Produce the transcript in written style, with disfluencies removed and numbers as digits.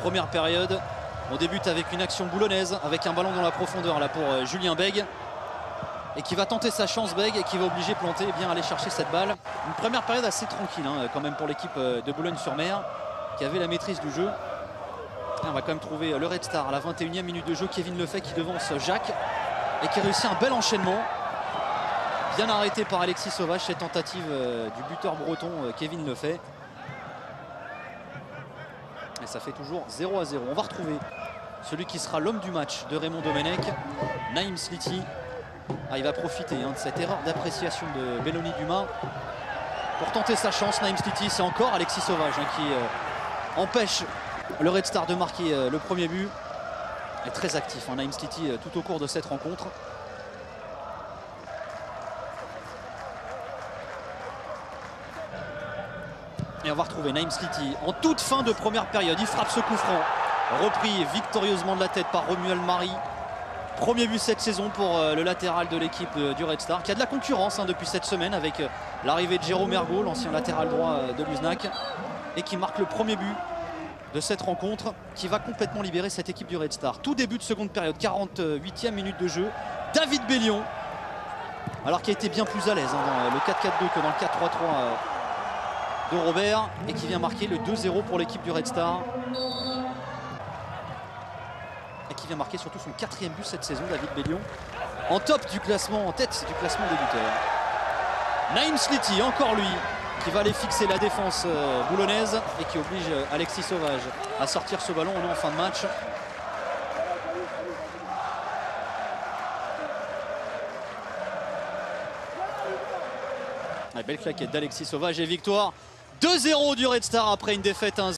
première période. On débute avec une action boulonnaise, avec un ballon dans la profondeur là pour Julien Bègue. Et qui va tenter sa chance, Bègue, et qui va obliger Planté bien aller chercher cette balle. Une première période assez tranquille quand même pour l'équipe de Boulogne-sur-Mer, qui avait la maîtrise du jeu. Et on va quand même trouver le Red Star à la 21e minute de jeu. Kevin Lefebvre qui devance Jacques et qui réussit un bel enchaînement. Bien arrêté par Alexis Sauvage, cette tentative du buteur breton Kevin Lefebvre. Et ça fait toujours 0-0. On va retrouver celui qui sera l'homme du match de Raymond Domenech, Naïm Sliti. Ah, il va profiter de cette erreur d'appréciation de Belloni Dumas pour tenter sa chance. Naïm Sliti, c'est encore Alexis Sauvage qui empêche le Red Star de marquer le premier but. Il est très actif Naïm Sliti tout au cours de cette rencontre. Et on va retrouver Naïm Sliti en toute fin de première période. Il frappe ce coup franc, repris victorieusement de la tête par Romuald Marie. Premier but cette saison pour le latéral de l'équipe du Red Star, qui a de la concurrence depuis cette semaine avec l'arrivée de Jérôme Ergaud, l'ancien latéral droit de Luznac, et qui marque le premier but de cette rencontre, qui va complètement libérer cette équipe du Red Star. Tout début de seconde période, 48e minute de jeu. David Bellion, alors qu'il a été bien plus à l'aise dans le 4-4-2 que dans le 4-3-3 de Robert, et qui vient marquer le 2-0 pour l'équipe du Red Star. Et qui vient marquer surtout son 4e but cette saison, David Bellion, en top du classement, en tête du classement des buteurs. Naïm Sliti, encore lui, qui va aller fixer la défense boulonnaise et qui oblige Alexis Sauvage à sortir ce ballon. On est en fin de match. La belle claquette d'Alexis Sauvage et victoire 2-0 du Red Star après une défaite 1-0.